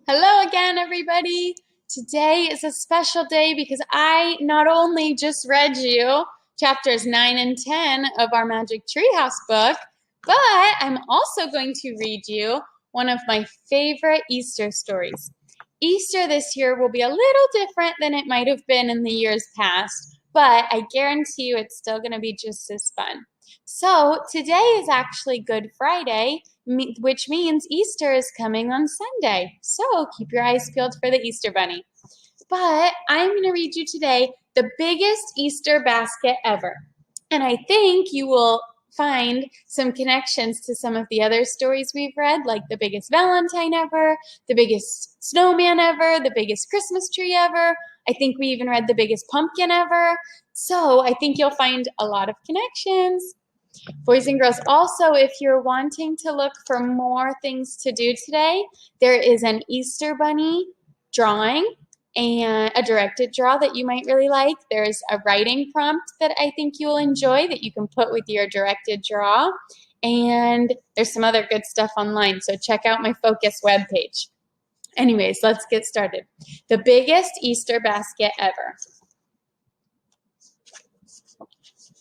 Hello again, everybody. Today is a special day because I not only just read you chapters 9 and 10 of our Magic Treehouse book, but I'm also going to read you one of my favorite Easter stories. Easter this year will be a little different than it might have been in the years past, but I guarantee you it's still going to be just as fun. So today is actually Good Friday, which means Easter is coming on Sunday. So keep your eyes peeled for the Easter Bunny. But I'm going to read you today the biggest Easter basket ever. And I think you will find some connections to some of the other stories we've read, like the biggest Valentine ever, the biggest snowman ever, the biggest Christmas tree ever. I think we even read the biggest pumpkin ever. So I think you'll find a lot of connections. Boys and girls, also, if you're wanting to look for more things to do today, there is an Easter Bunny drawing and a directed draw that you might really like. There's a writing prompt that I think you will enjoy that you can put with your directed draw. And there's some other good stuff online, so check out my Focus webpage. Anyways, let's get started. The biggest Easter basket ever.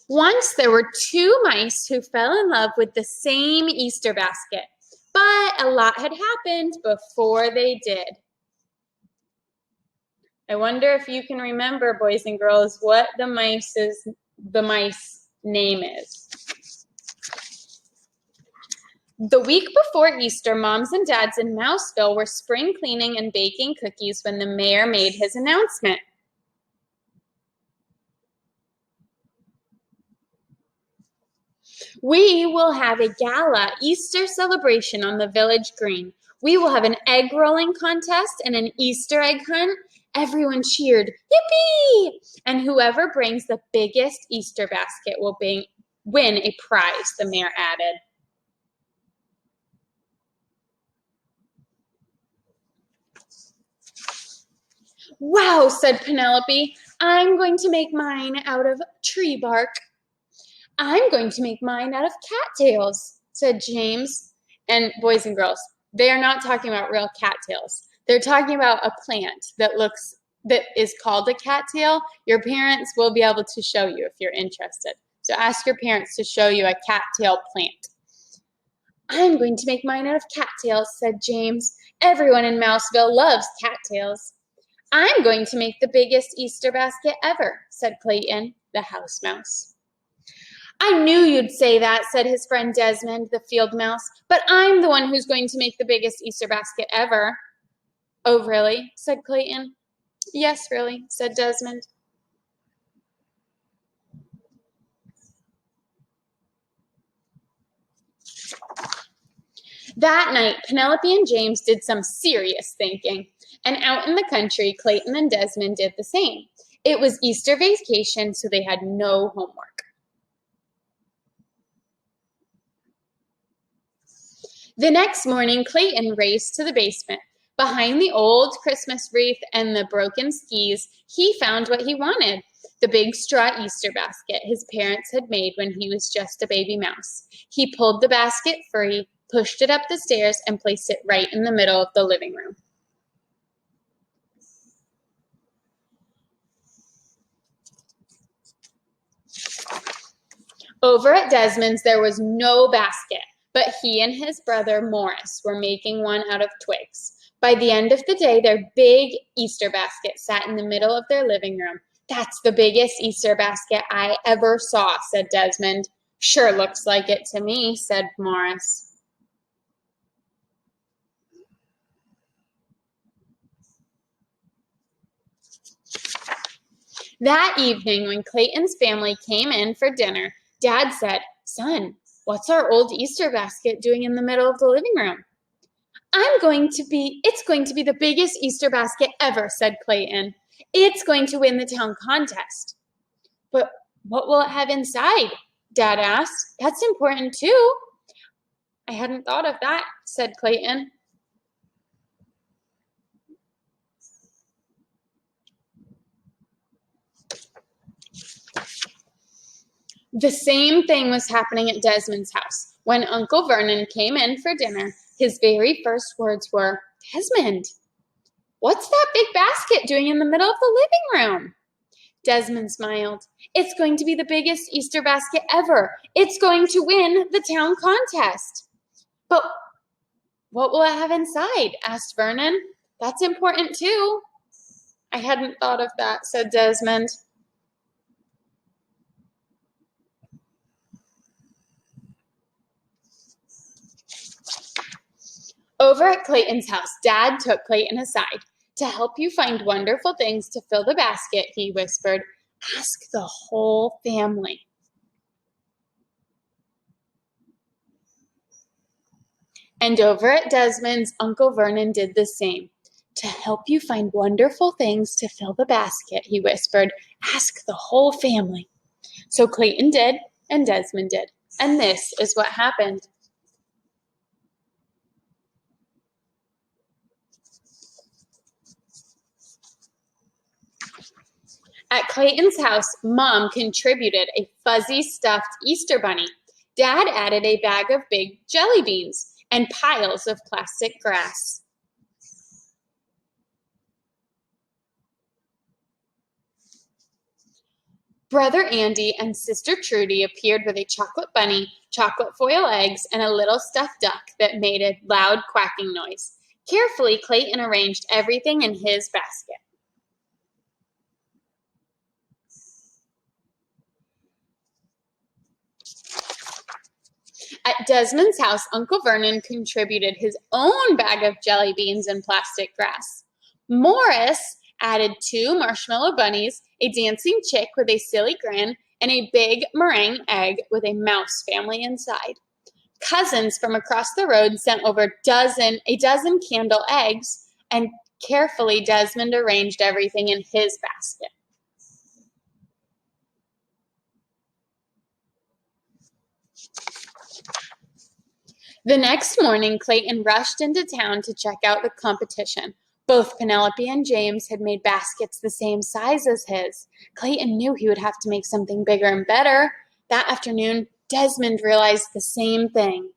Once there were two mice who fell in love with the same Easter basket, but a lot had happened before they did. I wonder if you can remember, boys and girls, what the mice name is. The week before Easter, moms and dads in Mouseville were spring cleaning and baking cookies when the mayor made his announcement. We will have a gala Easter celebration on the village green. We will have an egg rolling contest and an Easter egg hunt. Everyone cheered, yippee! And whoever brings the biggest Easter basket will win a prize, the mayor added. Wow, said Penelope. I'm going to make mine out of tree bark. I'm going to make mine out of cattails, said James. And boys and girls, they are not talking about real cattails. They're talking about a plant that is called a cattail. Your parents will be able to show you if you're interested. So ask your parents to show you a cattail plant. I'm going to make mine out of cattails, said James. Everyone in Mouseville loves cattails. I'm going to make the biggest Easter basket ever, said Clayton, the house mouse. I knew you'd say that, said his friend Desmond, the field mouse, but I'm the one who's going to make the biggest Easter basket ever. Oh, really? Said Clayton. Yes, really, said Desmond. That night, Penelope and James did some serious thinking, and out in the country, Clayton and Desmond did the same. It was Easter vacation, so they had no homework. The next morning, Clayton raced to the basement. Behind the old Christmas wreath and the broken skis, he found what he wanted, the big straw Easter basket his parents had made when he was just a baby mouse. He pulled the basket free, pushed it up the stairs, and placed it right in the middle of the living room. Over at Desmond's, there was no basket, but he and his brother Morris were making one out of twigs. By the end of the day, their big Easter basket sat in the middle of their living room. That's the biggest Easter basket I ever saw, said Desmond. Sure looks like it to me, said Morris. That evening, when Clayton's family came in for dinner, Dad said, "Son, what's our old Easter basket doing in the middle of the living room?" It's going to be the biggest Easter basket ever, said Clayton. It's going to win the town contest. But what will it have inside? Dad asked. That's important too. I hadn't thought of that, said Clayton. The same thing was happening at Desmond's house. When Uncle Vernon came in for dinner, his very first words were, "Desmond, "What's that big basket doing in the middle of the living room?" Desmond smiled. "It's going to be the biggest Easter basket ever. It's going to win the town contest." "But what will it have inside?" asked Vernon. "That's important too." "I hadn't thought of that," said Desmond. Over at Clayton's house, Dad took Clayton aside. "To help you find wonderful things to fill the basket," he whispered, "ask the whole family." And over at Desmond's, Uncle Vernon did the same. "To help you find wonderful things to fill the basket," he whispered, "ask the whole family." So Clayton did, and Desmond did. And this is what happened. At Clayton's house, Mom contributed a fuzzy stuffed Easter bunny. Dad added a bag of big jelly beans and piles of plastic grass. Brother Andy and Sister Trudy appeared with a chocolate bunny, chocolate foil eggs, and a little stuffed duck that made a loud quacking noise. Carefully, Clayton arranged everything in his basket. At Desmond's house, Uncle Vernon contributed his own bag of jelly beans and plastic grass. Morris added 2 marshmallow bunnies, a dancing chick with a silly grin, and a big meringue egg with a mouse family inside. Cousins from across the road sent over a dozen candle eggs, and carefully Desmond arranged everything in his basket. The next morning, Clayton rushed into town to check out the competition. Both Penelope and James had made baskets the same size as his. Clayton knew he would have to make something bigger and better. That afternoon, Desmond realized the same thing.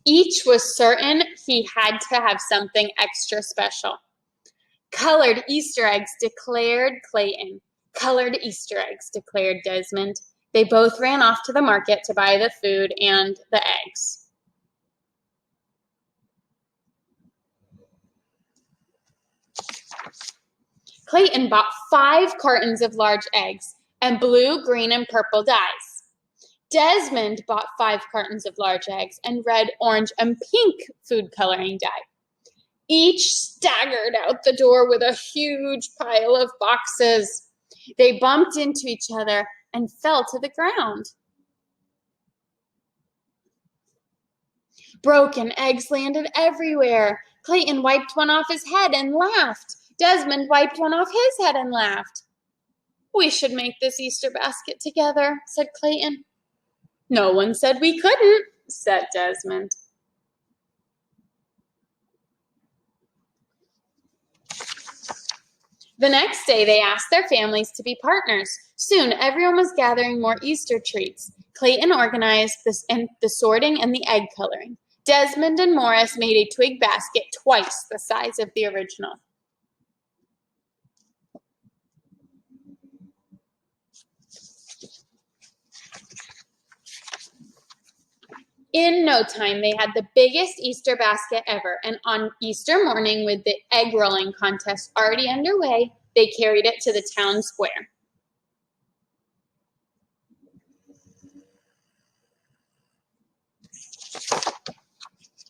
Each was certain he had to have something extra special. "Colored Easter eggs," declared Clayton. "Colored Easter eggs," declared Desmond. They both ran off to the market to buy the food and the eggs. Clayton bought 5 cartons of large eggs and blue, green, and purple dyes. Desmond bought 5 cartons of large eggs and red, orange, and pink food coloring dye. Each staggered out the door with a huge pile of boxes. They bumped into each other and fell to the ground. Broken eggs landed everywhere. Clayton wiped one off his head and laughed. Desmond wiped one off his head and laughed. "We should make this Easter basket together," said Clayton. "No one said we couldn't," said Desmond. The next day, they asked their families to be partners. Soon, everyone was gathering more Easter treats. Clayton organized the sorting and the egg coloring. Desmond and Morris made a twig basket twice the size of the original. In no time, they had the biggest Easter basket ever, and on Easter morning, with the egg rolling contest already underway, they carried it to the town square.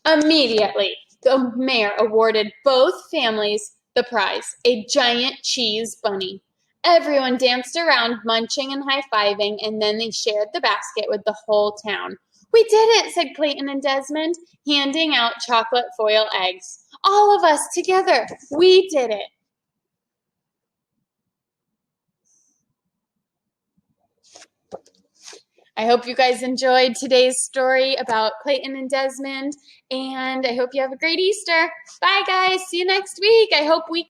Immediately, the mayor awarded both families the prize, a giant cheese bunny. Everyone danced around, munching and high-fiving, and then they shared the basket with the whole town. "We did it," said Clayton and Desmond, handing out chocolate foil eggs. "All of us together, we did it." I hope you guys enjoyed today's story about Clayton and Desmond, and I hope you have a great Easter. Bye, guys. See you next week. I hope we